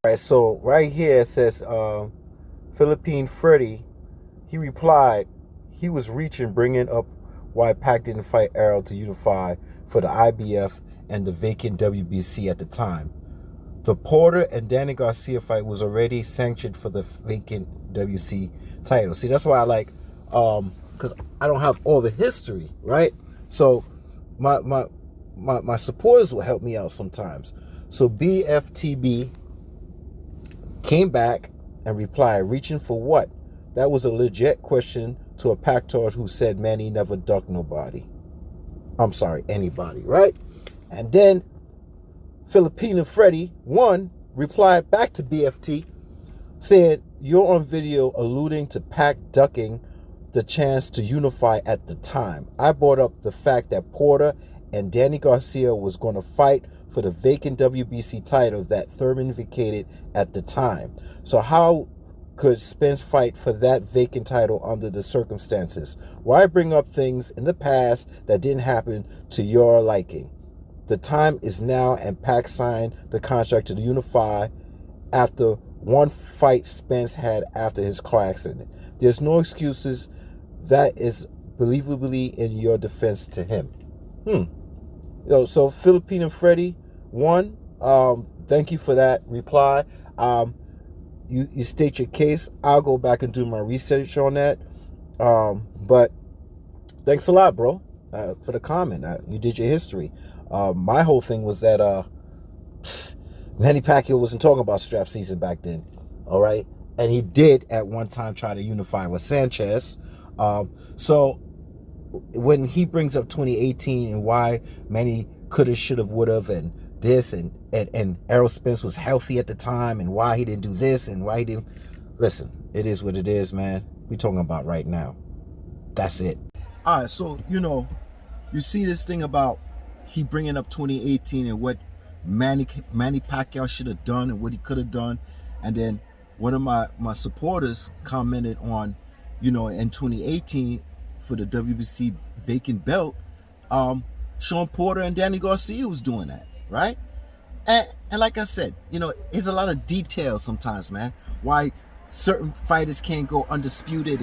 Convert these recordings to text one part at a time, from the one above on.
All right, so right here it says Philippine Freddy, he replied he was reaching, bringing up why Pac didn't fight Errol to unify for the IBF and the vacant WBC at the time. The Porter and Danny Garcia fight was already sanctioned for the vacant WC title. See, that's why I like, because I don't have all the history, right? So my supporters will help me out sometimes. So BFTB came back and replied, reaching for what? That was a legit question to a Pactard who said Manny never ducked nobody. I'm sorry, anybody, right? And then Filipino Freddy 1 replied back to BFT saying, you're on video alluding to Pac ducking the chance to unify at the time. I brought up the fact that Porter and Danny Garcia was going to fight for the vacant WBC title that Thurman vacated at the time. So how could Spence fight for that vacant title under the circumstances? Why bring up things in the past that didn't happen to your liking? The time is now, and Pac signed the contract to unify after one fight Spence had after his car accident. There's no excuses. That is believably in your defense to him. So Filipino Freddy 1, thank you for that reply. You state your case. I'll go back and do my research on that. But thanks a lot, bro, for the comment. You did your history. My whole thing was that Manny Pacquiao wasn't talking about strap season back then. All right. And he did at one time try to unify with Sanchez. So when he brings up 2018 and why Manny coulda, shoulda, woulda, and this and Errol Spence was healthy at the time and why he didn't do this and why he didn't. Listen, it is what it is, man. We talking about right now. That's it. All right, so, you see this thing about he bringing up 2018 and what Manny Pacquiao should have done and what he could have done. And then one of my supporters commented on, in 2018 for the WBC vacant belt, Sean Porter and Danny Garcia was doing that, right? And like I said, there's a lot of details sometimes, man, why certain fighters can't go undisputed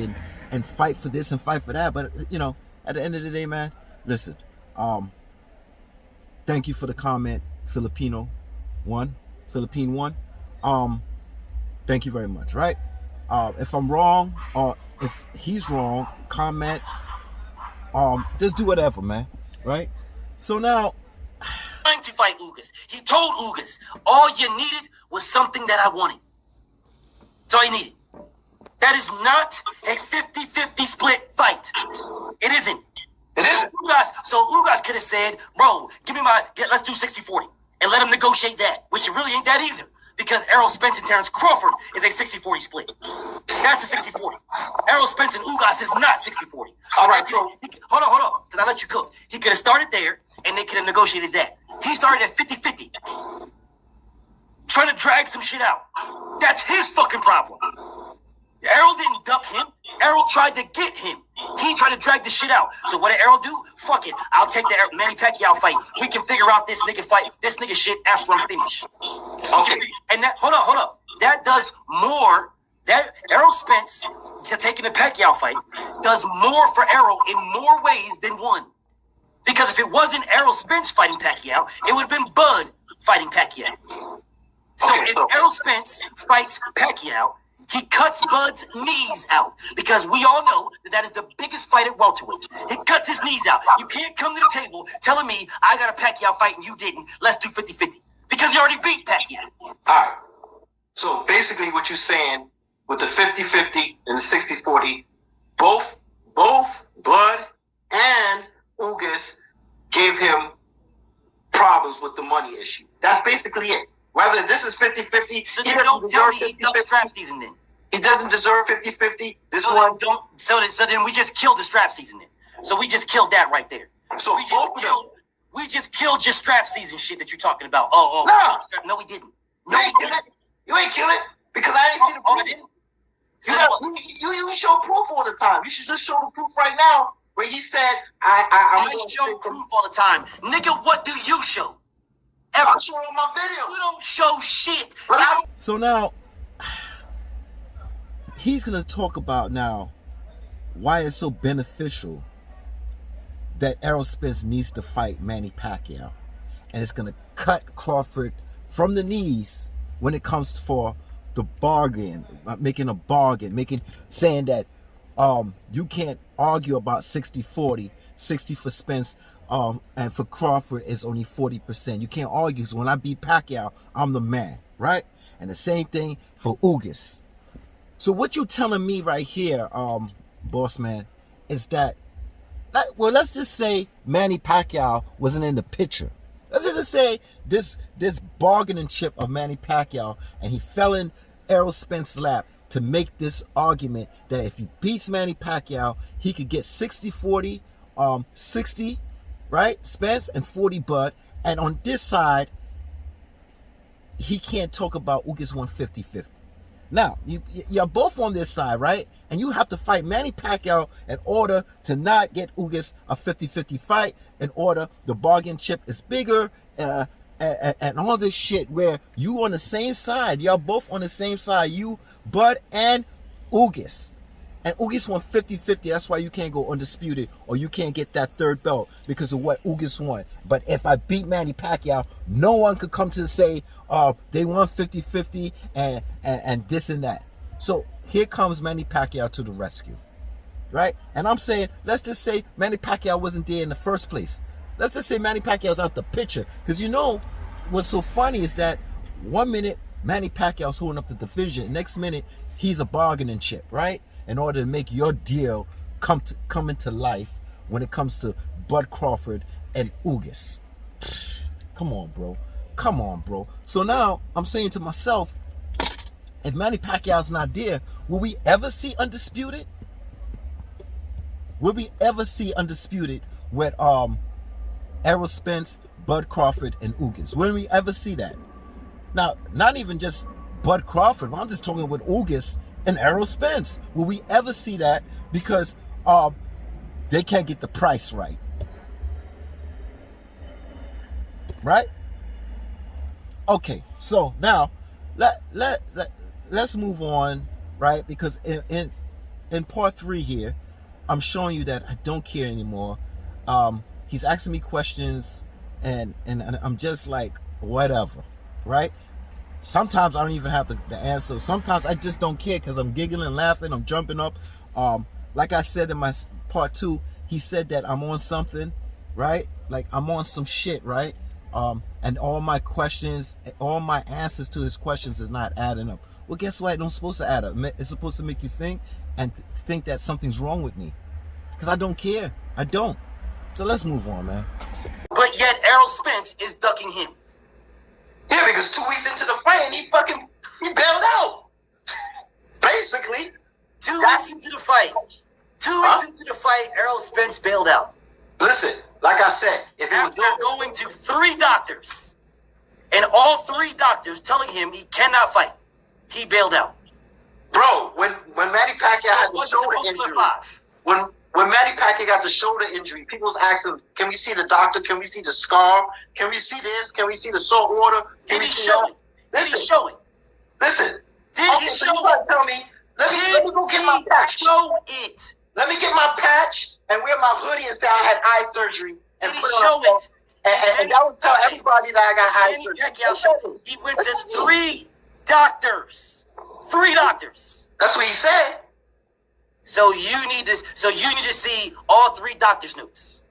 and fight for this and fight for that. But, at the end of the day, man, listen, thank you for the comment, Philippine 1. Thank you very much, right? If I'm wrong or if he's wrong, comment. Just do whatever, man, right? So now, trying to fight Ugas. He told Ugas, all you needed was something that I wanted. That's all you needed. That is not a 50-50 split fight. It isn't. It isn't. So Ugas could have said, bro, let's do 60-40 and let him negotiate that, which it really ain't that either. Because Errol Spence and Terrence Crawford is a 60-40 split. That's a 60-40. Errol Spence and Ugas is not 60-40. All right, hold on, because I let you cook. He could have started there, and they could have negotiated that. He started at 50-50. Trying to drag some shit out. That's his fucking problem. Errol didn't duck him. Errol tried to get him. He tried to drag the shit out. So what did Errol do? Fuck it. I'll take the Manny Pacquiao fight. We can figure out this nigga fight, this nigga shit after I'm finished. Okay. And that, hold up. That does more. That Errol Spence taking the Pacquiao fight does more for Errol in more ways than one. Because if it wasn't Errol Spence fighting Pacquiao, it would have been Bud fighting Pacquiao. So if Errol Spence fights Pacquiao, he cuts Bud's knees out because we all know that is the biggest fight at welterweight. He cuts his knees out. You can't come to the table telling me I got a Pacquiao fight and you didn't. Let's do 50-50 because you already beat Pacquiao. All right. So basically what you're saying with the 50-50 and the 60-40, both Bud and Ugas gave him problems with the money issue. That's basically it. Whether this is 50-50, so he don't tell me he ducked strap season then. He doesn't deserve 50-50. So then we just killed the strap season then. So we just killed that right there. So we just killed your strap season shit that you're talking about. No, we didn't. No, you ain't kill it because I didn't see the proof. I didn't. So you show proof all the time. You should just show the proof right now where he said, I show proof all the time. Nigga, what do you show? I'm showing my videos. You don't show shit. But So now, he's going to talk about now why it's so beneficial that Errol Spence needs to fight Manny Pacquiao. And it's going to cut Crawford from the knees when it comes for the bargain, making a bargain, saying that you can't argue about 60-40, 60 for Spence, and for Crawford is only 40%. You can't argue. So when I beat Pacquiao, I'm the man, right? And the same thing for Ugas. So what you telling me right here, boss man, is that, well, let's just say Manny Pacquiao wasn't in the picture. Let's just say this bargaining chip of Manny Pacquiao, and he fell in Errol Spence's lap to make this argument that if he beats Manny Pacquiao, he could get 60-40, 60, right, Spence, and 40 Bud. And on this side, he can't talk about Ugas 150-50. Now, you're both on this side, right? And you have to fight Manny Pacquiao in order to not get Ugas a 50-50 fight, in order the bargain chip is bigger, and all this shit where you on the same side. Y'all both on the same side. You, Bud, and Ugas. And Ugas won 50-50. That's why you can't go undisputed, or you can't get that third belt because of what Ugas won. But if I beat Manny Pacquiao, no one could come to say, they won 50-50 and this and that. So here comes Manny Pacquiao to the rescue, right? And I'm saying, let's just say Manny Pacquiao wasn't there in the first place. Let's just say Manny Pacquiao's out the picture. Because you know what's so funny is that 1 minute Manny Pacquiao's holding up the division. Next minute, he's a bargaining chip, right? In order to make your deal come into life when it comes to Bud Crawford and Ugas. Come on, bro. Come on, bro. So now I'm saying to myself, if Manny Pacquiao's not there, will we ever see Undisputed? Will we ever see Undisputed with Errol Spence, Bud Crawford, and Ugas? Will we ever see that? Now, not even just Bud Crawford, but I'm just talking with Ugas and Errol Spence. Will we ever see that? Because they can't get the price right. Right? Okay, so now let's move on, right? Because in part 3 here, I'm showing you that I don't care anymore. He's asking me questions, and I'm just like, whatever, right? Sometimes I don't even have the answer. Sometimes I just don't care because I'm giggling, laughing, I'm jumping up. Like I said in my part 2, he said that I'm on something, right? Like I'm on some shit, right? And all my questions, all my answers to his questions is not adding up. Well, guess what? It don't supposed to add up. It's supposed to make you think and think that something's wrong with me. Because I don't care. I don't. So let's move on, man. But yet Errol Spence is ducking him. Yeah, because 2 weeks into the fight, he bailed out. Basically. 2 weeks into the fight. 2 weeks into the fight, Errol Spence bailed out. Listen, like I said, if it was After going to 3 doctors, and all 3 doctors telling him he cannot fight, he bailed out. Bro, when Manny Pacquiao had the shoulder injury, when Manny Pacquiao got the shoulder injury, people was asking, can we see the doctor? Can we see the scar? Can we see this? Can we see the salt water? Did he show it? Did he show it? Listen. Did he show it? Tell me. Let me go get my patch. Show it. Let me get my patch and wear my hoodie and say I had eye surgery. Did he show it? And that would tell everybody that I got eye surgery. He went to 3 doctors. 3 doctors. That's what he said. So you need to see all 3 doctors' notes.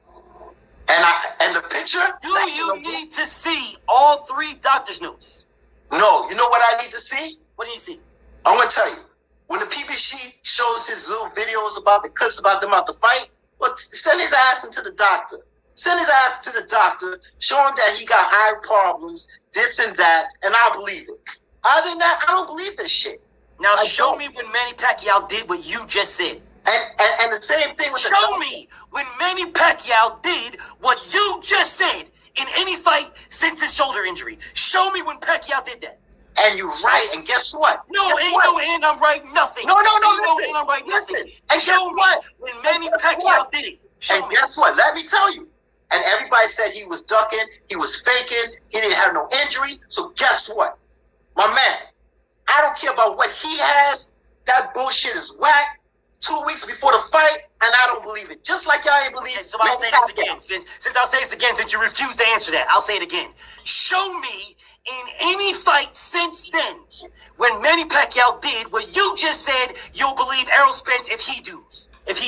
And the picture? Do you need to see all 3 doctors' notes? No. You know what I need to see? What do you see? I'm gonna tell you. When the PBC shows his little videos about the clips about them out the fight, well, send his ass into the doctor. Send his ass to the doctor. Show him that he got eye problems, this and that, and I'll believe it. Other than that, I don't believe this shit. Now show me when Manny Pacquiao did what you just said. And the same thing with show me when Manny Pacquiao did what you just said in any fight since his shoulder injury. Show me when Pacquiao did that. And you're right. And guess what? No, ain't no and I'm right nothing. No, listen, and I'm right nothing. And show me when Manny Pacquiao did it. Show me. Guess what? Let me tell you. And everybody said he was ducking, he was faking, he didn't have no injury. So guess what? My man, That bullshit is whack. 2 weeks before the fight, and I don't believe it. Just like y'all ain't believe it. So I'll say this again. Since I'll say this again, since you refuse to answer that, I'll say it again. Show me in any fight since then when Manny Pacquiao did what you just said you'll believe Errol Spence if he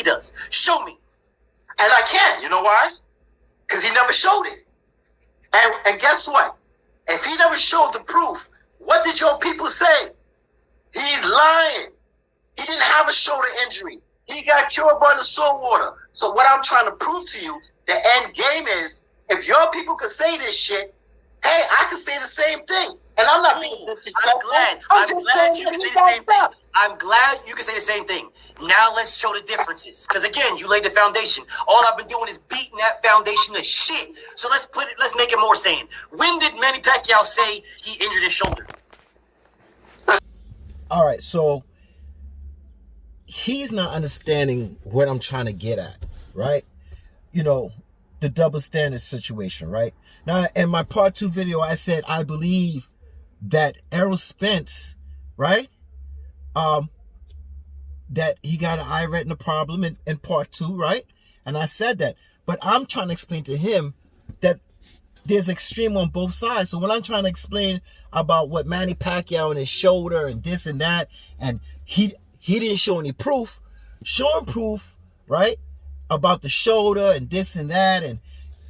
does. Show me. And I can't. You know why? Because he never showed it. And guess what? If he never showed the proof, what did your people say? He's lying. He didn't have a shoulder injury. He got cured by the salt water. So what I'm trying to prove to you, the end game is, if your people could say this shit, hey, I could say the same thing. And I'm not being disrespectful. I'm glad you can say the same thing. I'm glad you can say the same thing. Now let's show the differences. Because again, you laid the foundation. All I've been doing is beating that foundation to shit. So let's make it more sane. When did Manny Pacquiao say he injured his shoulder? All right, so he's not understanding what I'm trying to get at, right? You know, the double standard situation, right? Now, in my part 2 video, I said I believe that Errol Spence, right, that he got an eye retina problem in part 2, right? And I said that. But I'm trying to explain to him that there's extreme on both sides. So when I'm trying to explain about what Manny Pacquiao and his shoulder and this and that, and he didn't show any proof, showing proof, right, about the shoulder and this and that,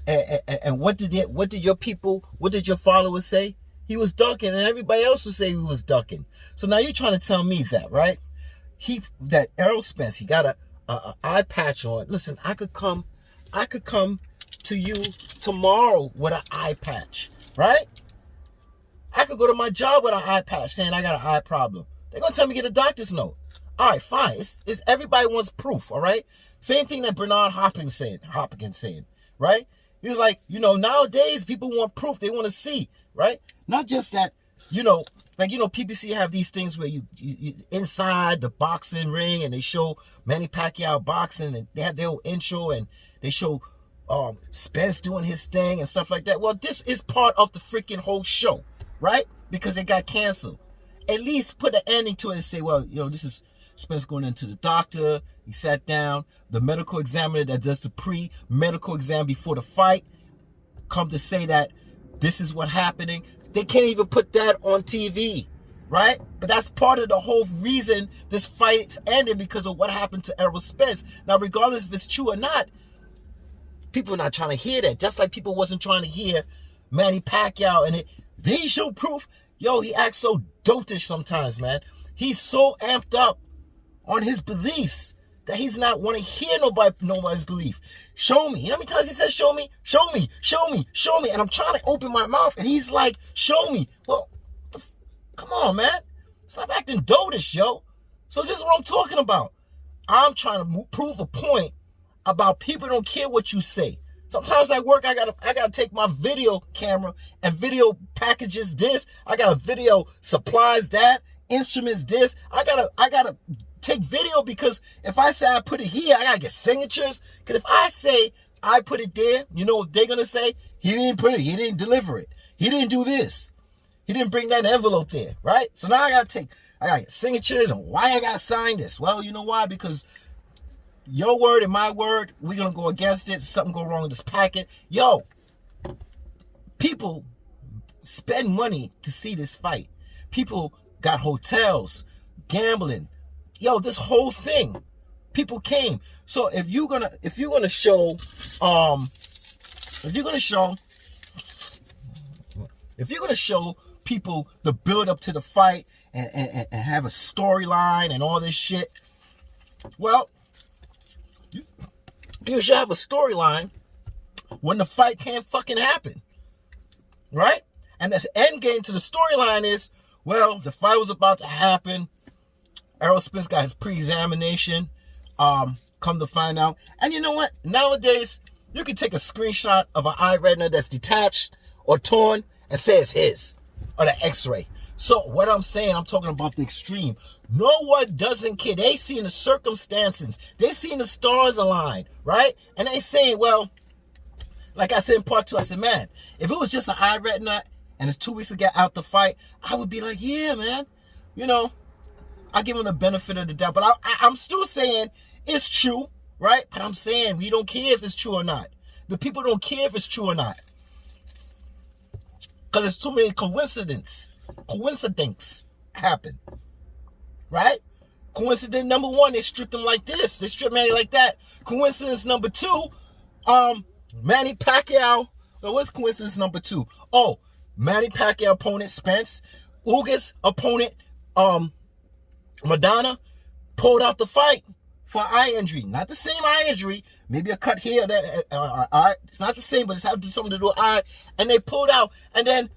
and what did your followers say? He was ducking, and everybody else would say he was ducking. So now you're trying to tell me that, right? That Errol Spence, he got a eye patch on. Listen, I could come to you tomorrow with an eye patch, right? I could go to my job with an eye patch saying I got an eye problem. They're gonna tell me to get a doctor's note. All right, fine. It's everybody wants proof, all right? Same thing that Bernard Hopkins saying, right? He was like, you know, nowadays people want proof. They want to see, right? Not just that, you know, like, you know, PBC have these things where you inside the boxing ring and they show Manny Pacquiao boxing and they have their own intro and they show Spence doing his thing and stuff like that. Well, this is part of the freaking whole show, right? Because it got canceled. At least put an ending to it and say, well, you know, this is Spence going into the doctor. He sat down. The medical examiner that does the pre-medical exam before the fight come to say that this is what happening. They can't even put that on TV, right? But that's part of the whole reason this fight's ended, because of what happened to Errol Spence. Now, regardless if it's true or not, people are not trying to hear that. Just like people wasn't trying to hear Manny Pacquiao and did he show proof? Yo, he acts so dotish sometimes, man. He's so amped up on his beliefs that he's not want to hear nobody's belief. Show me. You know how many times he says, show me, show me, show me, show me. And I'm trying to open my mouth and he's like, show me. Well, come on, man. Stop acting dotish, yo. So this is what I'm talking about. I'm trying to prove a point about people don't care what you say. Sometimes at work, I gotta take my video camera and video packages this. I got a video supplies that, instruments this. I gotta take video, because if I say I put it here, I gotta get signatures. Because if I say I put it there, you know what they're gonna say? He didn't put it, he didn't deliver it. He didn't do this. He didn't bring that envelope there, right? So now I gotta get signatures, and why I gotta sign this? Well, you know why? Because your word and my word, we're gonna go against it. Something go wrong with this packet. Yo, people spend money to see this fight. People got hotels, gambling. Yo, this whole thing, people came. So if you're gonna show people the build up to the fight and have a storyline and all this shit, well, you should have a storyline when the fight can't fucking happen, right? And the end game to the storyline is, well, the fight was about to happen. Errol Spence got his pre-examination. Come to find out. And you know what? Nowadays, you can take a screenshot of an eye retina that's detached or torn and say it's his, or the x-ray. So what I'm saying, I'm talking about the extreme. No one doesn't care. They seen the circumstances. They seen the stars align, right? And they saying, well, like I said in part 2, I said, man, if it was just an eye retina and it's 2 weeks to get out the fight, I would be like, yeah, man, you know, I give him the benefit of the doubt, but I'm still saying it's true, right? But I'm saying we don't care if it's true or not. The people don't care if it's true or not. Because there's too many coincidences happen, right? Coincidence number one, they stripped him like this. They stripped Manny like that. Coincidence number two, Manny Pacquiao. Well, what's coincidence number two? Oh, Manny Pacquiao opponent Spence, Ugas opponent Madonna pulled out the fight for eye injury. Not the same eye injury. Maybe a cut here. It's not the same, but it's having something to do with eye. And they pulled out. And then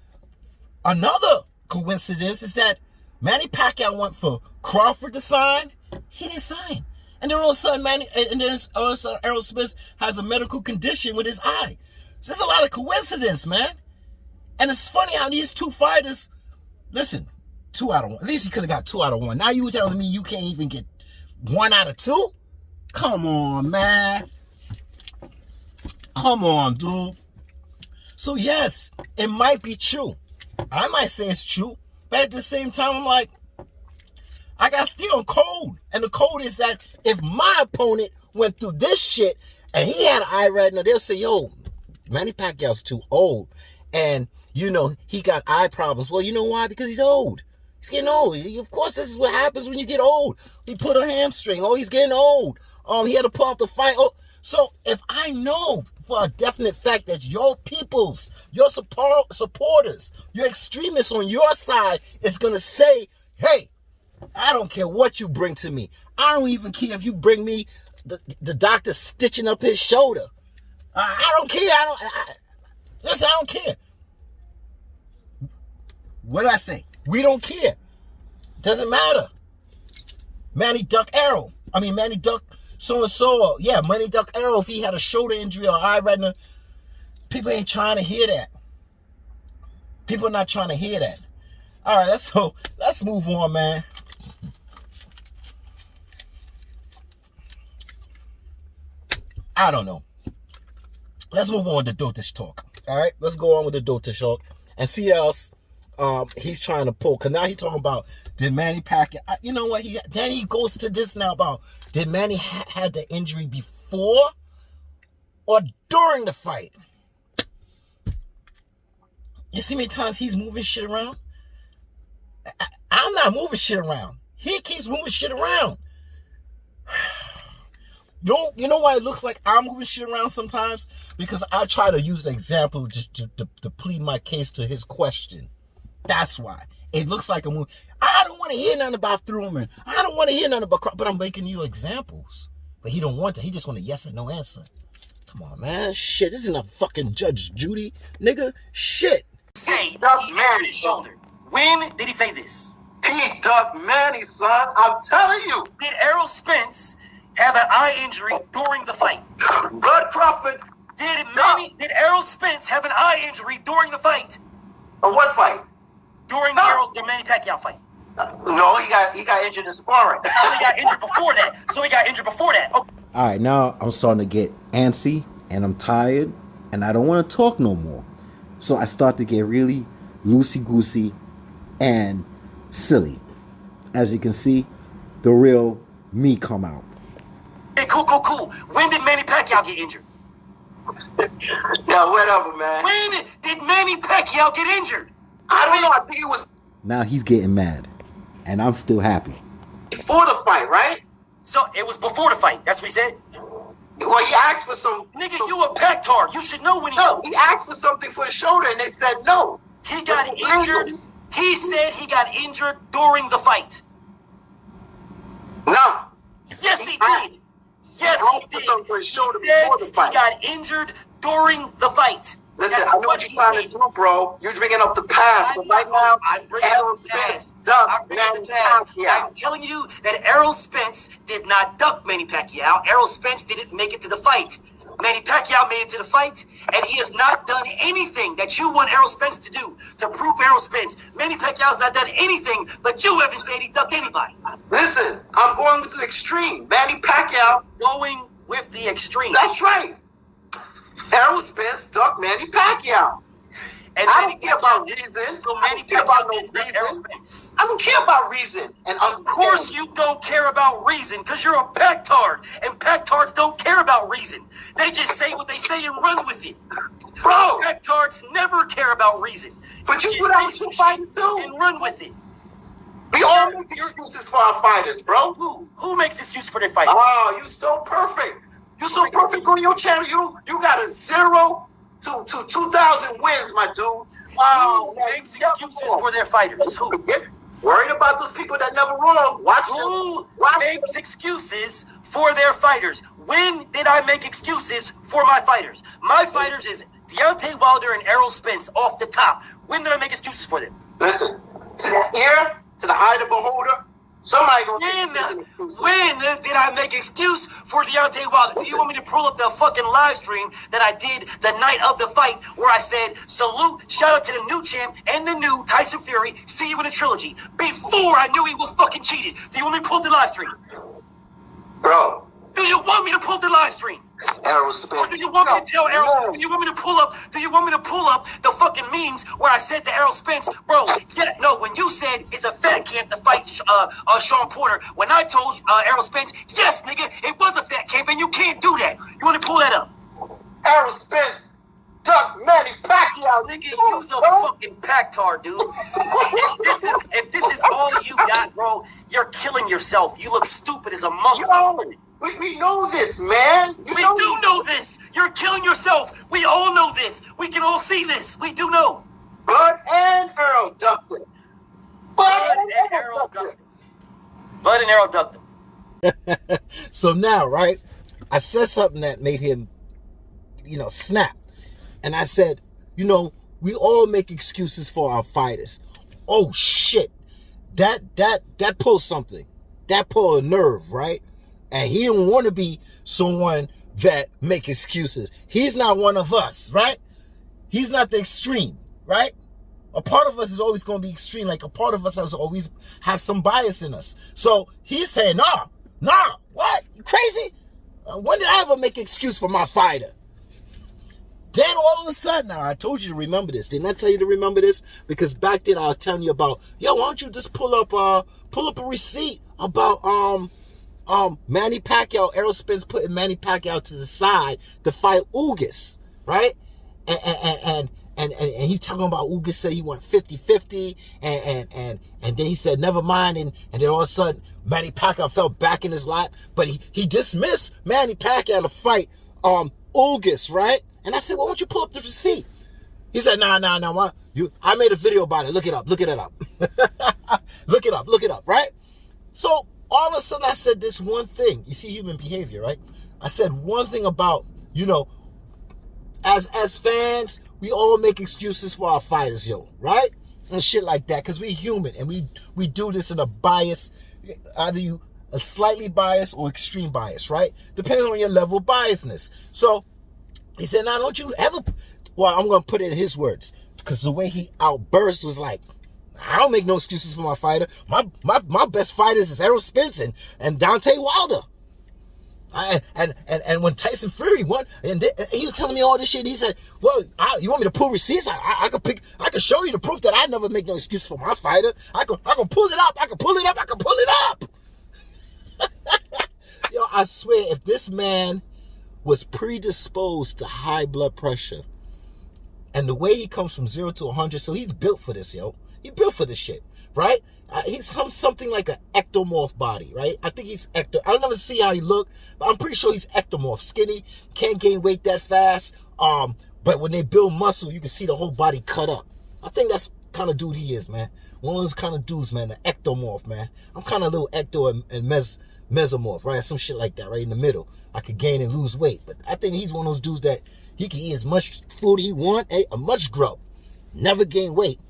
another coincidence is that Manny Pacquiao went for Crawford to sign. He didn't sign. And then all of a sudden, Errol Spence has a medical condition with his eye. So there's a lot of coincidence, man. And it's funny how these two fighters, listen, 2 out of 1. At least he could have got 2 out of 1. Now you telling me you can't even get 1 out of 2? Come on, man. Come on, dude. So yes, it might be true. I might say it's true. But at the same time, I'm like, I got still a code. And the code is that if my opponent went through this shit and he had an eye retina, they'll say, yo, Manny Pacquiao's too old. And, you know, he got eye problems. Well, you know why? Because he's old. He's getting old. Of course, this is what happens when you get old. He put a hamstring. Oh, he's getting old. He had to pull off the fight. Oh, so if I know for a definite fact that your peoples, your supporters, your extremists on your side is going to say, hey, I don't care what you bring to me. I don't even care if you bring me the doctor stitching up his shoulder. I don't care. Listen, I don't care. What did I say? We don't care. Doesn't matter. Manny Duck Errol. Manny Duck so-and-so. Yeah, Manny Duck Errol, if he had a shoulder injury or eye retina, people ain't trying to hear that. People are not trying to hear that. All right, let's move on, man. I don't know. Let's move on to Dotish talk. All right, let's go on with the Dotish talk and see what else he's trying to pull. Because now he's talking about, did Manny Pacquiao, you know what, then he goes to this now about, did Manny had the injury before or during the fight? You see how many times he's moving shit around? I'm not moving shit around. He keeps moving shit around. You know why it looks like I'm moving shit around sometimes? Because I try to use an example to plead my case to his question. That's why. It looks like I'm moving. I don't want to hear nothing about Thurman. I don't want to hear nothing about... But I'm making you examples. But he don't want that. He just want a yes or no answer. Come on, man. Shit, this is not fucking Judge Judy, nigga. Shit. Say he injured his shoulder. When did he say this? He ducked Manny, son. I'm telling you. Did Errol Spence have an eye injury during the fight? Bud Crawford. Did Errol Spence have an eye injury during the fight? What fight? During the Manny Pacquiao fight. No, he got injured in sparring. So he got injured before that. Okay. All right, now I'm starting to get antsy and I'm tired and I don't want to talk no more. So I start to get really loosey-goosey and silly. As you can see, the real me come out. Hey, cool. When did Manny Pacquiao get injured? Yeah, whatever, man. When did Manny Pacquiao get injured? I don't know. I think it was Now he's getting mad. And I'm still happy. before the fight, right? So it was before the fight. That's what he said? Well, he asked for some... Nigga, you a Pactar. You should know when he... No, he asked for something for his shoulder, and they said no. He got injured. He said he got injured during the fight. No. Yes, he did. Yes, he did. He said he got injured during the fight. Listen, That's I know what you're trying to do, bro. You're bringing up the past, but right now, I'm bringing up the past. I'm telling you that Errol Spence did not duck Manny Pacquiao. Errol Spence didn't make it to the fight. Manny Pacquiao made it to the fight, and he has not done anything that you want Errol Spence to do to prove Errol Spence. Manny Pacquiao's not done anything, but you haven't said he ducked anybody. Listen, I'm going with the extreme. Manny Pacquiao. Going with the extreme. That's right. Errol Spence ducked Manny Pacquiao. And I don't care about reason. So I Manny don't care about no Pacquiao did Errol reason. Spence. I don't care about reason. And Of course you don't care about reason, because you're a pactard, and pactards don't care about reason. They just say what they say and run with it. Bro, Pactards never care about reason. but you put out some fighting too. And run with it. We all make excuses for our fighters, bro. Who makes excuse for their fight? Oh, you so perfect. You so perfect on your channel. You got a 0 to 2,000 wins, my dude. Oh, Who makes excuses for their fighters? Who? Worried about those people that never wrong. Watch Who them. Watch makes them. excuses for their fighters? When did I make excuses for my fighters? My fighters is Deontay Wilder and Errol Spence off the top. When did I make excuses for them? Listen, to the ear, to the eye of the beholder, somebody gonna When did I make excuse for Deontay Wilder? Do you want me to pull up the fucking live stream that I did the night of the fight where I said, salute, shout out to the new champ and the new Tyson Fury, see you in the trilogy, before I knew he was fucking cheated? Do you want me to pull up the live stream? Bro, Do you want me to pull up the live stream? Errol Or Spence. do you want me to tell Errol? Do you want me to pull up? Do you want me to pull up the fucking memes where I said to Errol Spence, bro? Yeah, no. When you said it's a fat camp to fight Sean Porter, when I told Errol Spence, yes, nigga, it was a fat camp, and you can't do that. You want to pull that up? Errol Spence, Duck Manny Pacquiao. Nigga, you's a fucking pactard, dude. If this is all you got, bro, you're killing yourself. You look stupid as a motherfucker. Yo, we know this, man. We do know this. You're killing yourself. We all know this. We can all see this. We do know. Bud and Earl ducked it. Bud and Earl ducked it. Bud and Errol ducked him. So now, right, I said something that made him, snap. And I said, we all make excuses for our fighters. Oh, shit. That pulled something. That pulled a nerve, right? And he didn't want to be someone that make excuses. He's not one of us, right? He's not the extreme, right? A part of us is always going to be extreme. Like a part of us has always have some bias in us. So he's saying, nah, what? You crazy? When did I ever make an excuse for my fighter? Then all of a sudden, now I told you to remember this. Didn't I tell you to remember this? Because back then I was telling you about, why don't you just pull up a receipt about Manny Pacquiao, Errol Spence putting Manny Pacquiao to the side to fight Ugas, right? And he's talking about Ugas said he went 50-50, and then he said never mind, and then all of a sudden Manny Pacquiao fell back in his lap, but he dismissed Manny Pacquiao to fight Ugas, right? And I said, well, why don't you pull up the receipt? He said, nah, I made a video about it. Look it up. Look it up, right? So all of a sudden I said this one thing. You see human behavior, right? I said one thing about, as fans, we all make excuses for our fighters, right? And shit like that, because we're human, and we do this in a bias, either you a slightly biased or extreme bias, right? Depending on your level of biasness. So he said, now don't you ever, well, I'm going to put it in his words, because the way he outburst was like, I don't make no excuses for my fighter. My best fighters is Errol Spence and Deontay Wilder. And when Tyson Fury won, and he was telling me all this shit, and he said, well, you want me to pull receipts? I can show you the proof that I never make no excuse for my fighter. I can pull it up. I can pull it up. I swear, if this man was predisposed to high blood pressure, and the way he comes from 0 to 100, so he's built for this, He built for this shit, right? He's something like an ectomorph body, right? I think he's I don't never see how he look, but I'm pretty sure he's ectomorph. Skinny, can't gain weight that fast. But when they build muscle, you can see the whole body cut up. I think that's the kind of dude he is, man. One of those kind of dudes, man, the ectomorph, man. I'm kind of a little ecto and mesomorph, right? Some shit like that, right in the middle. I could gain and lose weight, but I think he's one of those dudes that he can eat as much food he want, a much grow, never gain weight.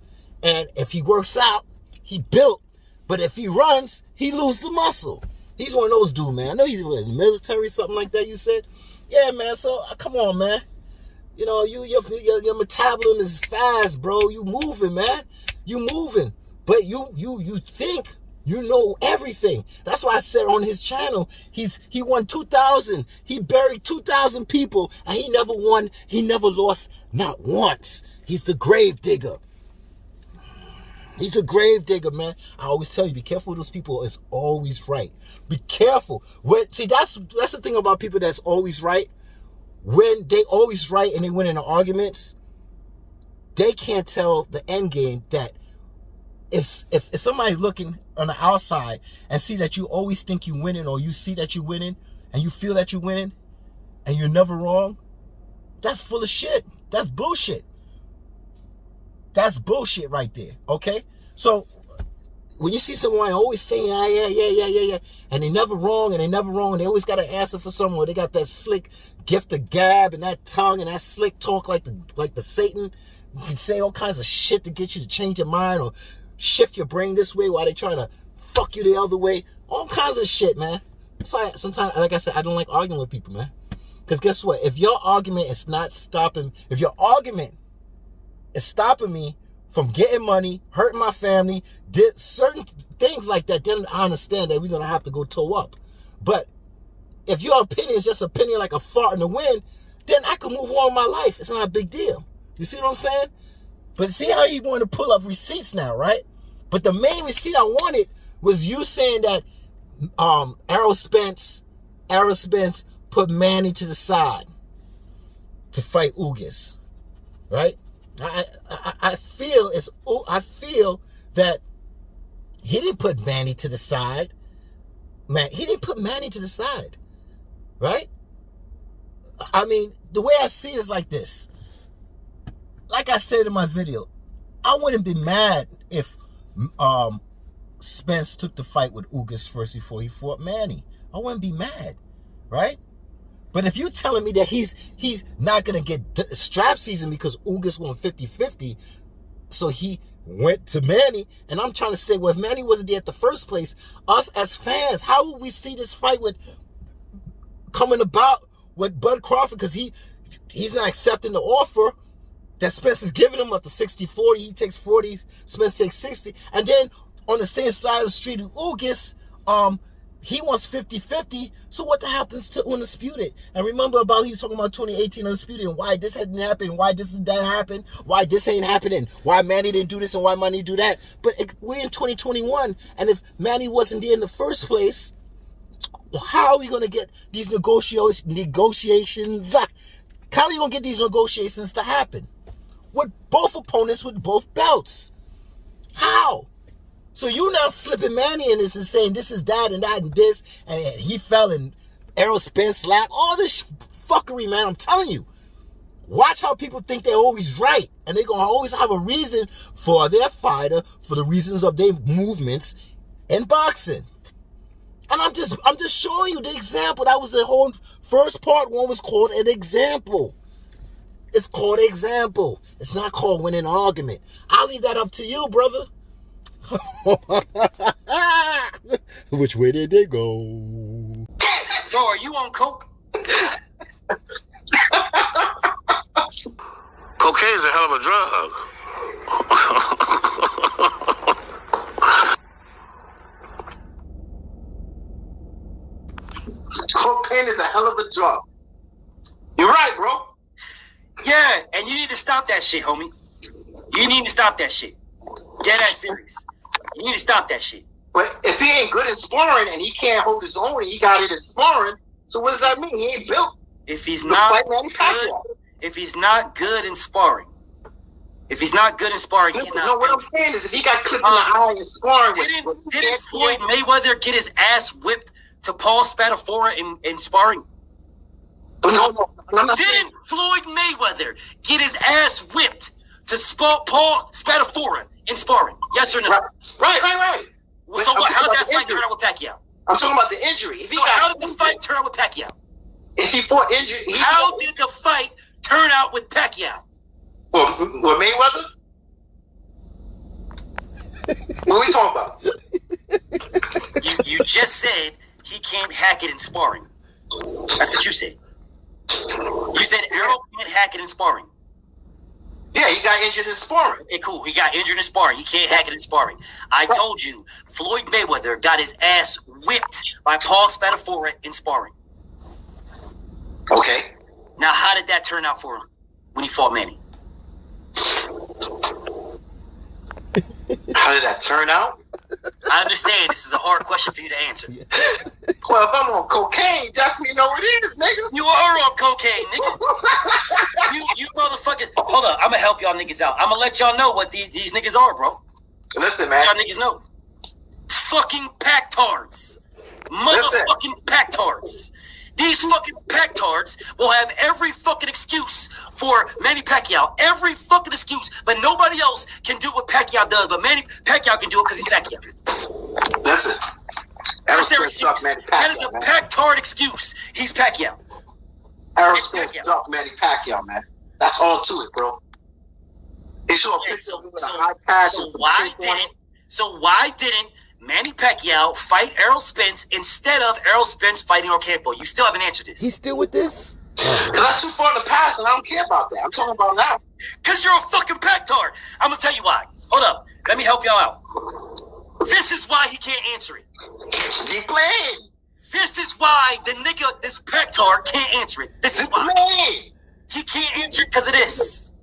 And if he works out, he built. But if he runs, he loses the muscle. He's one of those dudes, man. I know he's in the military, something like that, you said? Yeah, man. So, come on, man. Your metabolism is fast, bro. You moving, man. You moving. But you think you know everything. That's why I said on his channel, he won 2,000. He buried 2,000 people, and he never won. He never lost, not once. He's the grave digger. He's a grave digger, man. I always tell you, be careful with those people. It's always right. Be careful. See, that's the thing about people that's always right. When they always right and they win in the arguments, they can't tell the end game that if somebody looking on the outside and see that you always think you're winning, or you see that you're winning and you feel that you're winning and you're never wrong, that's full of shit. That's bullshit. That's bullshit right there, okay? So when you see someone always saying, yeah, and they never wrong, and they always got an answer for someone, or they got that slick gift of gab and that tongue and that slick talk like the Satan. You can say all kinds of shit to get you to change your mind or shift your brain this way while they trying to fuck you the other way. All kinds of shit, man. So sometimes, like I said, I don't like arguing with people, man. Because guess what? If your argument is stopping me from getting money, hurting my family, did certain things like that, then I understand that we're going to have to go toe up. But if your opinion is just opinion like a fart in the wind, then I can move on with my life. It's not a big deal. You see what I'm saying? But see how you want to pull up receipts now, right? But the main receipt I wanted was you saying that Errol Spence put Manny to the side to fight Ugas, right? I feel that he didn't put Manny to the side. Man, he didn't put Manny to the side, right? I mean, the way I see it is like this. Like I said in my video, I wouldn't be mad if Spence took the fight with Ugas first before he fought Manny. I wouldn't be mad, right? But if you're telling me that he's not going to get strap season because Ugas won 50-50, so he went to Manny, and I'm trying to say, well, if Manny wasn't there at the first place, us as fans, how would we see this fight coming about with Bud Crawford? Because he's not accepting the offer that Spence is giving him at the 60-40. He takes 40, Spence takes 60. And then on the same side of the street of Ugas, he wants 50-50. So what happens to Undisputed? And remember about he was talking about 2018 Undisputed and why this hadn't happened, why this and that happened, why this ain't happening, why Manny didn't do this and why Manny do that. But we're in 2021, and if Manny wasn't there in the first place, how are we going to get these negotiations? How are we going to get these negotiations to happen? With both opponents with both belts. How? So you now slipping Manny in this and saying this is that and this, and he fell and Errol Spence slapped. All this fuckery, man, I'm telling you. Watch how people think they're always right, and they're going to always have a reason for their fighter, for the reasons of their movements in boxing. And I'm just showing you the example. That was the whole first part. One was called an example. It's called example. It's not called winning an argument. I'll leave that up to you, brother. Which way did they go? Bro, are you on coke? Cocaine is a hell of a drug. Cocaine is a hell of a drug. You're right, bro. Yeah, and you need to stop that shit, homie. You need to stop that shit. Get that serious. You need to stop that shit. But if he ain't good in sparring and he can't hold his own and he got it in sparring, so what does that mean? He ain't built. If he's not good in sparring, he's not. No, what I'm saying is if he got clipped in the eye in sparring, didn't Floyd Mayweather get his ass whipped to Paul Spadafora in sparring? No, I'm not saying. Didn't Floyd Mayweather get his ass whipped to Paul Spadafora in sparring? Yes or no? Right. So how did that fight turn out with Pacquiao? I'm talking about the injury. How did the fight turn out with Pacquiao? If he fought injured, how did the fight turn out with Pacquiao? With Mayweather? What are we talking about? You just said he can't hack it in sparring. That's what you said. You said Errol can't hack it in sparring. Yeah, he got injured in sparring. Okay, cool. He got injured in sparring. He can't hack it in sparring. I told you, Floyd Mayweather got his ass whipped by Paul Spadafora in sparring. Okay. Now, how did that turn out for him when he fought Manny? How did that turn out? I understand this is a hard question for you to answer. Well, if I'm on cocaine, definitely know what it is, nigga. You are on cocaine, nigga. you motherfuckers. Hold up, I'm gonna help y'all niggas out. I'm gonna let y'all know what these niggas are, bro. Listen, man. Y'all niggas know. Fucking packtards. Motherfucking packtards. These fucking packtards will have every fucking excuse for Manny Pacquiao. Every fucking excuse. But nobody else can do what Pacquiao does. But Manny Pacquiao can do it because he's Pacquiao. Listen. That's their excuse. That is a pactard excuse. He's Pacquiao. Errol Spence ducked Manny Pacquiao, man. That's all to it, bro. He showed a picture with a high pass. So why didn't Manny Pacquiao fight Errol Spence instead of Errol Spence fighting Ocampo? You still haven't answered this. He's still with this? Because that's too far in the past, and I don't care about that. I'm talking about now. Because you're a fucking pactard. I'm going to tell you why. Hold up. Let me help y'all out. This is why he can't answer it. Keep playing. This is why the nigga, this pactard, can't answer it. This is why. He can't answer it because of this.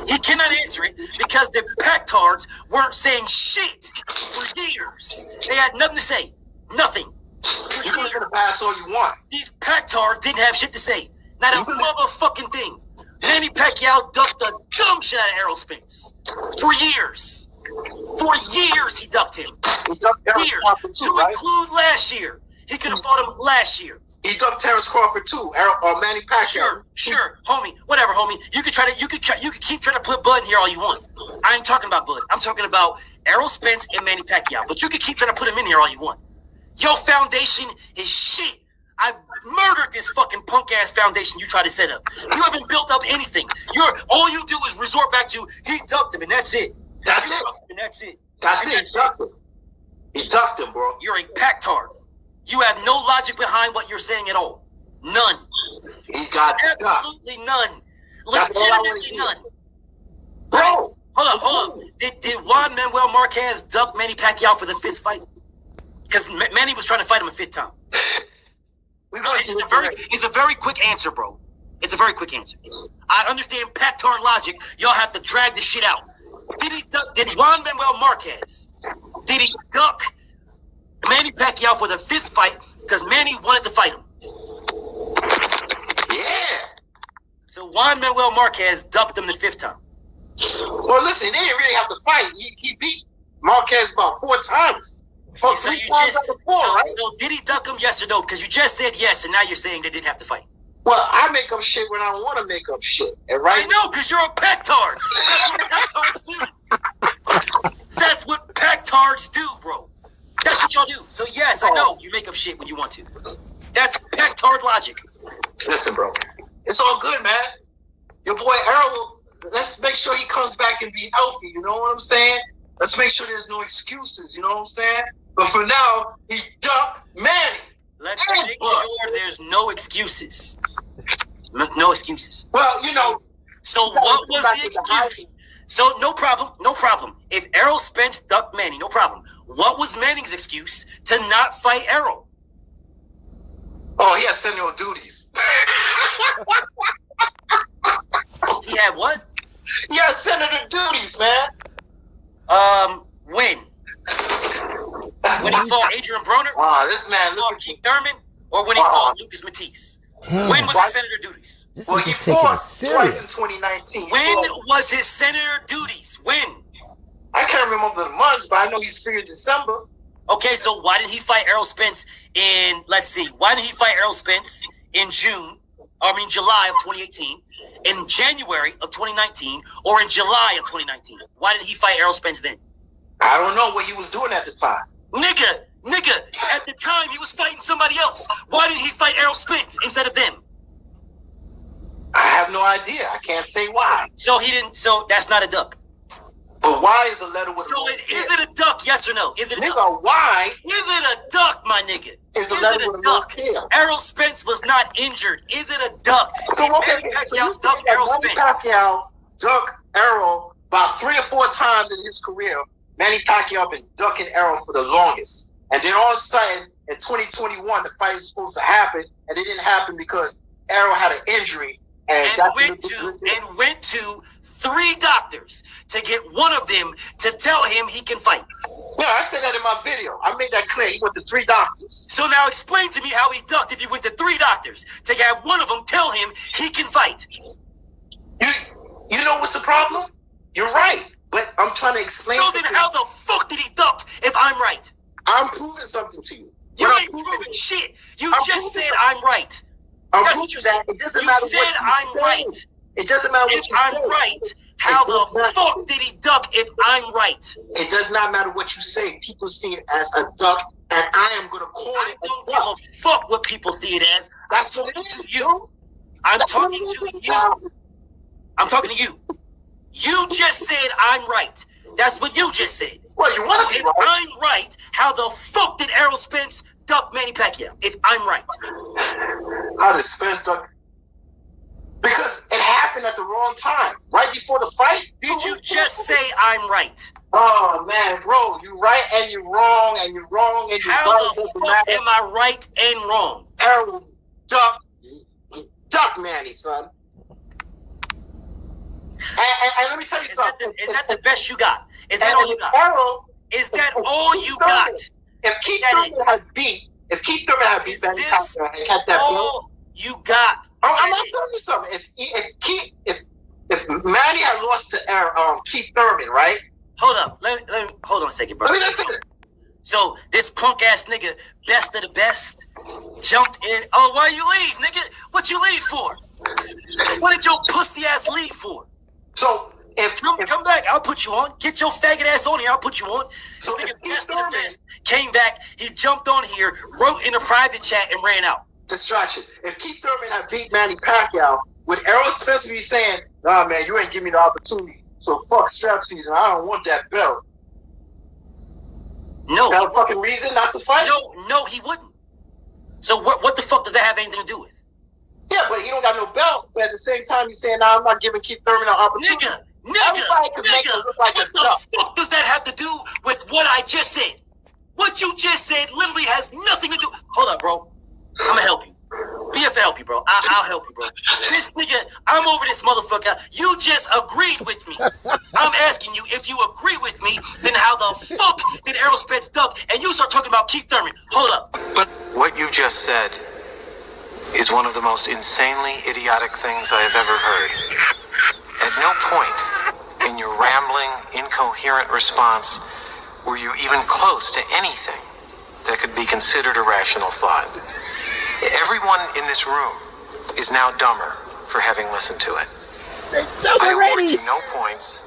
He cannot answer it because the pactards weren't saying shit for years. They had nothing to say. Nothing. You can look at the past all you want. These pactards didn't have shit to say. Not a motherfucking thing. Manny Pacquiao ducked the dumb shit out of Errol Spence. For years. For years he ducked him. He ducked Terrence Crawford too, right? Include last year. He could have fought him last year. He ducked Terrence Crawford too, or Manny Pacquiao. Sure, homie. Whatever, homie. You could keep trying to put Bud in here all you want. I ain't talking about Bud. I'm talking about Errol Spence and Manny Pacquiao. But you can keep trying to put him in here all you want. Your foundation is shit. I've murdered this fucking punk ass foundation you try to set up. You haven't built up anything. All you do is resort back to he ducked him and that's it. That's it. And that's it. That's it. He ducked him. He ducked him, bro. You're a pactard. You have no logic behind what you're saying at all. None. He got absolutely none. Legitimately none. Bro. Hold up. Did Juan Manuel Marquez duck Manny Pacquiao for the 5th fight? Because Manny was trying to fight him a 5th time. It's a very quick answer, bro. It's a very quick answer. I understand pactard logic. Y'all have to drag the shit out. Did Juan Manuel Marquez, did he duck Manny Pacquiao for the 5th fight because Manny wanted to fight him? Yeah. So Juan Manuel Marquez ducked him the 5th time. Well, listen, they didn't really have to fight. He beat Marquez about 4 times. So did he duck him, yes or no? Because you just said yes, and now you're saying they didn't have to fight. Well, I make up shit when I want to make up shit. And right? I know, because you're a pactard. That's what pactards do, bro. That's what y'all do. So yes, I know you make up shit when you want to. That's pactard logic. Listen, bro. It's all good, man. Your boy Errol, let's make sure he comes back and be healthy. You know what I'm saying? Let's make sure there's no excuses. You know what I'm saying? But for now, he ducked Manny. Let's make sure there's no excuses. No excuses. Well, you know. So what was the excuse? So no problem. If Errol Spence ducked Manny, no problem. What was Manning's excuse to not fight Errol? Oh, he has senatorial duties. He had what? He has senator duties, man. When? When he fought Adrian Broner? Wow, this man fought Keith Thurman? Or when he fought Lucas Matisse? Damn. When was his senator duties? Well, he fought twice in 2019. When was his senator duties? When? I can't remember the months, but I know he's free in December. Okay, so why didn't he fight Errol Spence in, why didn't he fight Errol Spence in July of 2018, in January of 2019, or in July of 2019? Why didn't he fight Errol Spence then? I don't know what he was doing at the time. Nigga, at the time he was fighting somebody else. Why didn't he fight Errol Spence instead of them? I have no idea. I can't say why. So that's not a duck. But why is a letter with is it a duck, yes or no? Is it a duck? Why? Is it a duck, my nigga? Is a letter with a duck? Errol Spence was not injured. Is it a duck? So okay, so you think Manny Pacquiao ducked Errol about 3 or 4 times in his career. Manny Pacquiao been ducking Errol for the longest. And then all of a sudden, in 2021, the fight is supposed to happen, and it didn't happen because Errol had an injury. And went to 3 doctors to get one of them to tell him he can fight. Yeah, I said that in my video. I made that clear. He went to 3 doctors. So now explain to me how he ducked if he went to 3 doctors to have one of them tell him he can fight. You know what's the problem? You're right, but I'm trying to explain. So then how the fuck did he duck if I'm right? I'm proving something to you. You ain't proving shit. You just said I'm right. I'm That's proving what you that. said. It doesn't You matter said what you I'm say. right. It doesn't matter what If you I'm say. right, how It does the not- fuck did he duck if I'm right? It does not matter what you say. People see it as a duck, and I am going to call I it a don't duck. give a fuck what people see it as. That's I'm what it talking is, to you. dude. I'm That's what talking it is, to dude. you. I'm talking to you. You just said I'm right. That's what you just said. Well, you want to If be right. I'm right, how the fuck did Errol Spence duck Manny Pacquiao? If I'm right. How did Spence duck? Because it happened at the wrong time, right before the fight. Did you just say I'm right? Oh man, bro, you right and you're wrong and you're wrong and you're How right. the Doesn't fuck matter. am I right and wrong? Errol duck Manny, son. And let me tell you something. Is that the best you got? Is that all you got? Errol, Is that all you got? If Keith That Thurman is- had beat Manny Is Pacquiao and had that belt, all you got? I'm not telling you something. If Manny had lost to Keith Thurman, right? Hold up. Let me hold on a second, bro. Let me just say it. So this punk ass nigga, best of the best, jumped in. Oh, why you leave, nigga? What you leave for? What did your pussy ass leave for? So if Come back, I'll put you on. Get your faggot ass on here, I'll put you on. This So nigga if Keith best of the Thurman- best came back, he jumped on here, wrote in a private chat, and ran out. distraction. If Keith Thurman had beat Manny Pacquiao, would Errol Spence be saying, "Nah, man, you ain't give me the opportunity, so fuck strap season. I don't want that belt." No, Got a fucking reason not to fight? no, he wouldn't. So what the fuck does that have anything to do with? Yeah, but he don't got no belt. But at the same time, he's saying, "Nah, I'm not giving Keith Thurman an opportunity." Everybody could make it look like what a the duck. fuck does that have to do with what I just said? What you just said literally has nothing to do. Hold up, bro. I'm gonna help you. BF help you, bro. I'll help you, bro. This nigga, I'm over this motherfucker. You just agreed with me. I'm asking you, if you agree with me, then how the fuck did Errol Spence duck and you start talking about Keith Thurman? Hold up. What you just said is one of the most insanely idiotic things I have ever heard. At no point in your rambling, incoherent response were you even close to anything that could be considered a rational thought. Everyone in this room is now dumber for having listened to it. I award you no points,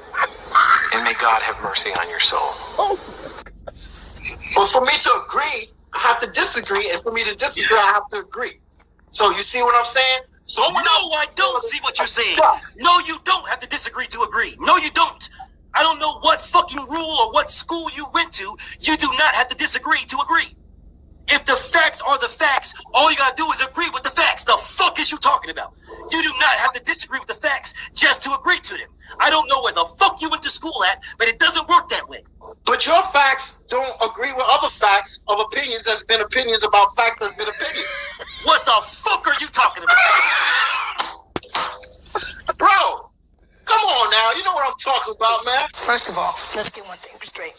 and may God have mercy on your soul. But for me to agree, I have to disagree, and for me to disagree, I have to agree. So you see what I'm saying? No, I don't see what you're saying. No, you don't have to disagree to agree. No, you don't. I don't know what fucking rule or what school you went to. You do not have to disagree to agree. If the facts are the facts, all you gotta do is agree with the facts. The fuck is you talking about? You do not have to disagree with the facts just to agree to them. I don't know where the fuck you went to school at, but it doesn't work that way. But your facts don't agree with other facts of opinions that's been opinions about facts that's been opinions. What the fuck are you talking about? Bro, come on now. You know what I'm talking about, man. First of all, let's get one thing straight.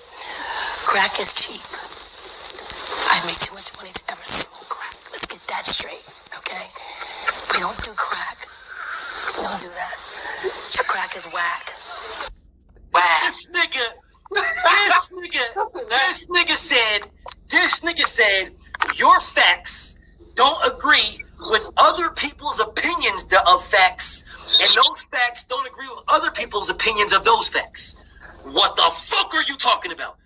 Crack is cheap. I make too much money to ever smoke crack. Let's get that straight, okay? We don't do crack. We don't do that. Crack is whack. This nigga said, your facts don't agree with other people's opinions of facts, and those facts don't agree with other people's opinions of those facts. What the fuck are you talking about?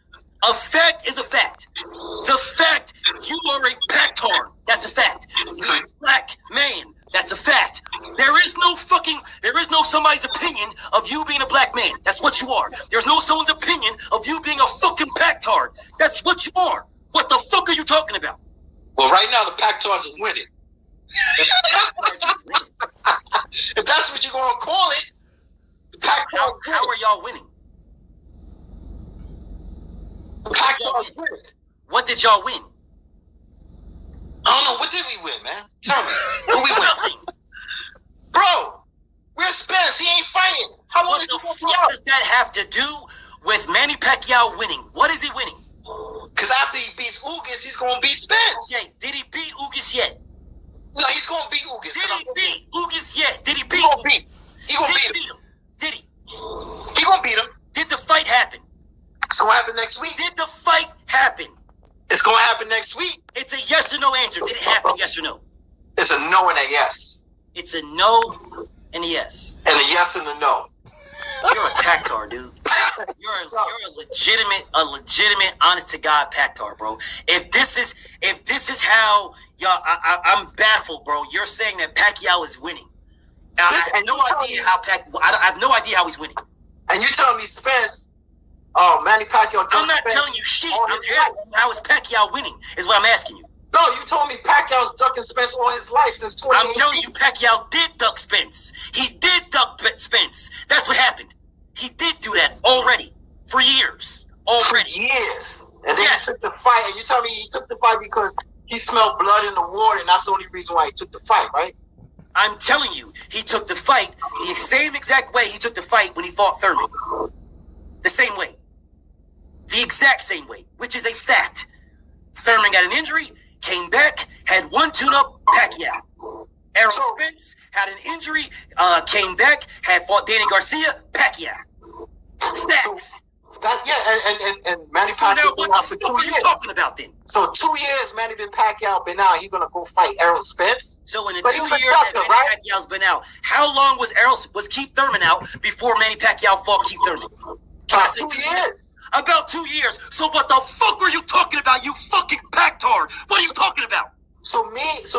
A fact is a fact. The fact you are a pactard, that's a fact. You're a black man, that's a fact. There is no somebody's opinion of you being a black man. That's what you are. There's no someone's opinion of you being a fucking pactard. That's what you are. What the fuck are you talking about? Well, right now the Pac-Tards is winning. If that's what you're going to call it, the Pac-Tards How are y'all winning? The Pac-Tards winning. What did y'all win? I don't know. What did we win, man? Tell me. Who we win? Bro, where's Spence? He ain't fighting. How long What is the he going to fuck be out? does that have to do with Manny Pacquiao winning? What is he winning? Because after he beats Ugas, he's going to beat Spence. Okay, did he beat Ugas yet? No, he's going to beat Ugas. Did he beat Ugas yet? Did he He beat going to Ugas? beat. He going to Did beat he him. beat him? Did he? He going to beat him. Did the fight happen? It's going to happen next week. Did the fight happen? It's going to happen next week. It's a yes or no answer. Did it happen? Yes or no? It's a no and a yes. It's a no and a yes. And a yes and a no. You're a pactar, dude. You're a legitimate, honest to God pactar, bro. If this is how y'all, I'm baffled, bro. You're saying that Pacquiao is winning. I have no idea how I have no idea how he's winning. And you telling me Spence? Manny Pacquiao. I'm not telling you shit. I'm asking you how is Pacquiao winning? Is what I'm asking you. No, you told me Pacquiao's ducking Spence all his life since 2018. I'm telling you, Pacquiao did duck Spence. He did duck Spence. That's what happened. He did do that already for years. Already. For years. And then Yes. he took the fight, and you tell me he took the fight because he smelled blood in the water, and that's the only reason why he took the fight, right? I'm telling you, he took the fight the same exact way he took the fight when he fought Thurman. The same way. The exact same way, which is a fact. Thurman got an injury, came back, had one tune-up, Pacquiao. Errol Spence had an injury, came back, had fought Danny Garcia, Pacquiao. Facts. And Manny So now Pacquiao what been out the for fuck 2 are you years. talking about then? So 2 years, Manny been Pacquiao been out. He's gonna go fight Errol Spence. So in the But 2 he's a years that doctor, Manny right? Pacquiao's been out, how long was Keith Thurman out before Manny Pacquiao fought Keith Thurman? Can I say 2 2 years. About 2 years. So what the fuck are you talking about, you fucking pactard? What are you talking about? So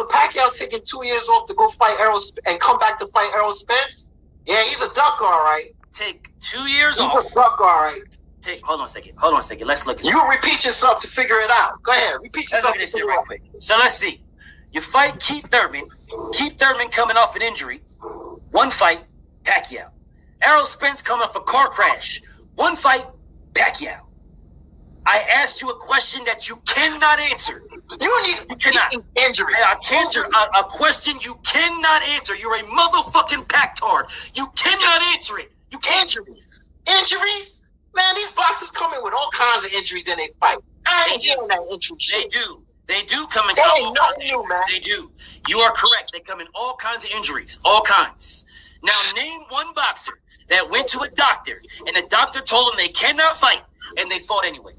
Pacquiao taking 2 years off to go fight Errol and come back to fight Errol Spence. Yeah, he's a duck, all right. Take 2 years He's off. a duck, all right. Hold on a second. Let's look at this. You repeat yourself to figure it out. Go ahead, repeat Let's yourself. look at To this shit figure it real out. quick. So let's see. You fight Keith Thurman. Keith Thurman coming off an injury. One fight, Pacquiao. Errol Spence coming off a car crash. One fight, Pacquiao. I asked you a question that you cannot answer. You cannot. Injuries. I can't answer a question you cannot answer. You're a motherfucking pactard. You cannot answer it. You can't. Injuries? Man, these boxers come in with all kinds of injuries in their fight. I ain't hearing that injury shit. They do come in. They ain't nothing new, man. They do. You are correct. They come in all kinds of injuries. All kinds. Now, name one boxer that went to a doctor and the doctor told them they cannot fight and they fought anyway.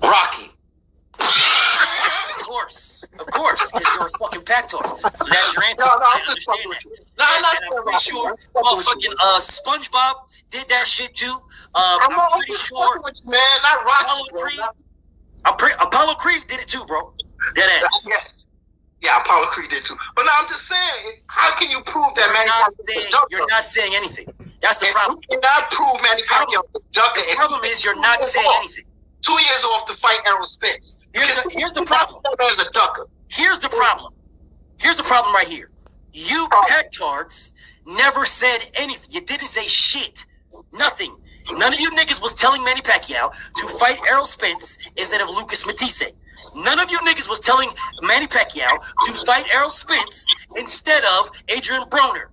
Rocky. Of course, because you're a fucking pactard. So that's your answer. No, I I'm just understand fucking with that. you. No, I'm not And saying I'm pretty Rocky. sure I'm fucking with you. motherfucking SpongeBob did that shit too. I'm pretty just sure fucking with you, man. Not Rocky, Apollo bro. Creed. Apollo Creed did it too, bro. Dead ass. Yes. Yeah, Apollo Creed did too. But now I'm just saying, how can you prove that Manny Pacquiao is a ducker? You're not saying anything. That's the problem. You cannot prove Manny Pacquiao is a ducker. The problem is you're not saying anything. 2 years off to fight Errol Spence. Here's the problem. As a ducker. Here's the problem. Here's the problem right here. You pactards never said anything. You didn't say shit. Nothing. None of you niggas was telling Manny Pacquiao to fight Errol Spence instead of Lucas Matisse. None of you niggas was telling Manny Pacquiao to fight Errol Spence instead of Adrian Broner.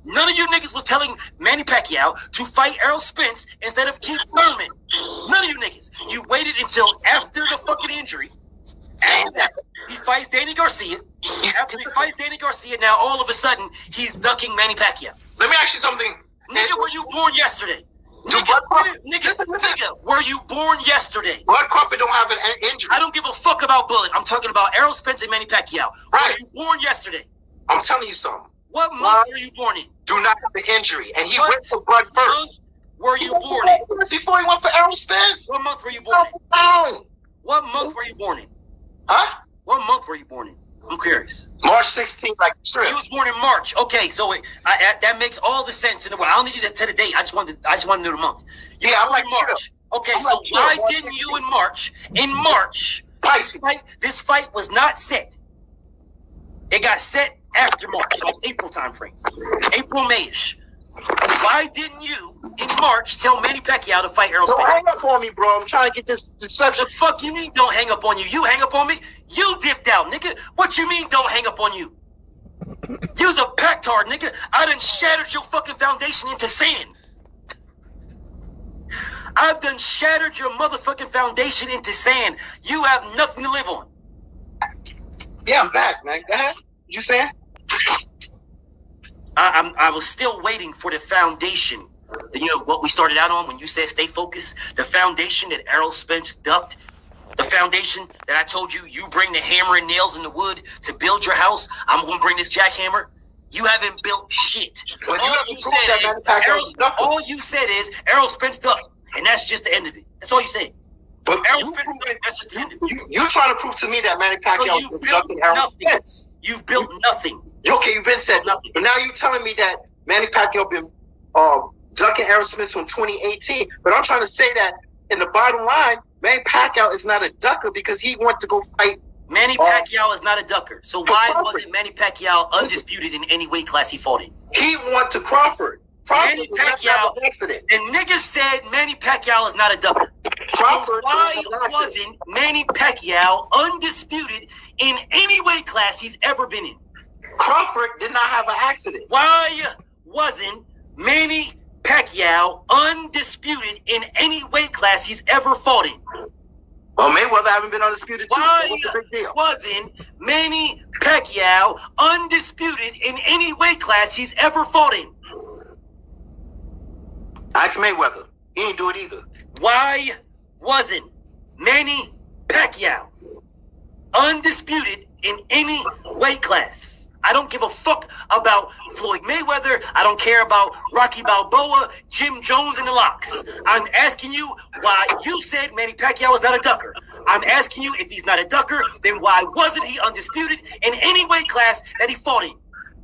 None of you niggas was telling Manny Pacquiao to fight Errol Spence instead of Keith Thurman. None of you niggas. You waited until after the fucking injury. After that, he fights Danny Garcia. After he fights Danny Garcia, now all of a sudden, he's ducking Manny Pacquiao. Let me ask you something. Nigga, were you born yesterday? Nigga, were you born yesterday? Bud Crawford don't have an injury. I don't give a fuck about Bullet. I'm talking about Errol Spence and Manny Pacquiao. Right. Were you born yesterday? I'm telling you something. What month were you born in? Do not have the injury. And he What went for Bud first. Were you born in? Before he went for Errol Spence. What month were you born in? What month were you born in? Huh? What month were you born in? I'm curious. March 16th, like He was born in March. Okay, so that makes all the sense in the world. I don't need you to tell the date. I just wanted to know the month. You I'm were like born in March. Okay, I'm so like why March didn't you in March? In March, this fight was not set. It got set after March, like April timeframe, April, Mayish. Why didn't you in March tell Manny Pacquiao to fight Errol Don't Spence? hang up on me, bro. I'm trying to get this deception. The fuck you mean don't hang up on you? You hang up on me? You dipped out, nigga. What you mean don't hang up on you? You's a pactard, nigga. I done shattered your fucking foundation into sand. I've done shattered your motherfucking foundation into sand. You have nothing to live on. Yeah, I'm back, man. Go ahead. What you saying? I was still waiting for the foundation. You know what we started out on when you said stay focused? The foundation that Errol Spence ducked. The foundation that I told you, you bring the hammer and nails in the wood to build your house. I'm going to bring this jackhammer. You haven't built shit. All you said is Errol Spence ducked. And that's just the end of it. That's all you said. But Errol Spence ducked, that's just the end of it. You're trying to prove to me that Manny Pacquiao was ducking Errol Spence. You've built nothing. Okay, you've been said nothing. But now you're telling me that Manny Pacquiao been ducking Errol Spence from 2018. But I'm trying to say that in the bottom line, Manny Pacquiao is not a ducker because he went to go fight. Manny Pacquiao is not a ducker. So why wasn't Manny Pacquiao undisputed in any weight class he fought in? He went to Crawford. Manny Pacquiao, and niggas said Manny Pacquiao is not a ducker. Crawford, so why wasn't Manny Pacquiao undisputed in any weight class he's ever been in? Crawford did not have an accident. Why wasn't Manny Pacquiao undisputed in any weight class he's ever fought in? Well, Mayweather haven't been undisputed too. Why so what's the big deal? wasn't Manny Pacquiao undisputed in any weight class he's ever fought in? Ask Mayweather. He didn't do it either. Why wasn't Manny Pacquiao undisputed in any weight class? I don't give a fuck about Floyd Mayweather. I don't care about Rocky Balboa, Jim Jones, and the Locks. I'm asking you why you said Manny Pacquiao is not a ducker. I'm asking you if he's not a ducker, then why wasn't he undisputed in any weight class that he fought in?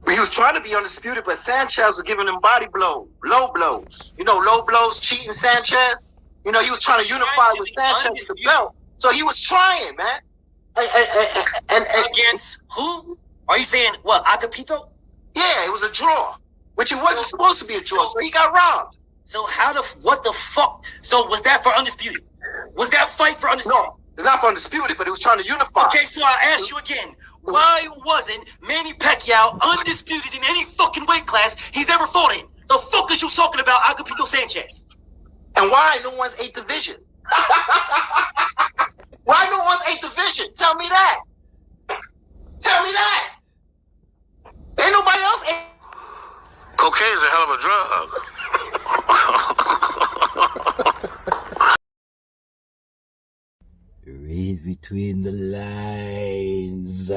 He was trying to be undisputed, but Sanchez was giving him body blows, low blows. You know, low blows, cheating Sanchez. You know, he was trying to unify with Sanchez with the belt. So he was trying, man. And against who? Are you saying, what, Agapito? Yeah, it was a draw, which it wasn't supposed to be a draw, so he got robbed. So what the fuck? So was that for undisputed? Was that fight for undisputed? No, it's not for undisputed, but it was trying to unify. Okay, so I'll ask you again. Why wasn't Manny Pacquiao undisputed in any fucking weight class he's ever fought in? The fuck is you talking about Agapito Sanchez? And why no one's 8th division? Why no one's 8th division? Tell me that. Tell me that. Ain't nobody else. Cocaine is a hell of a drug. Read between the lines.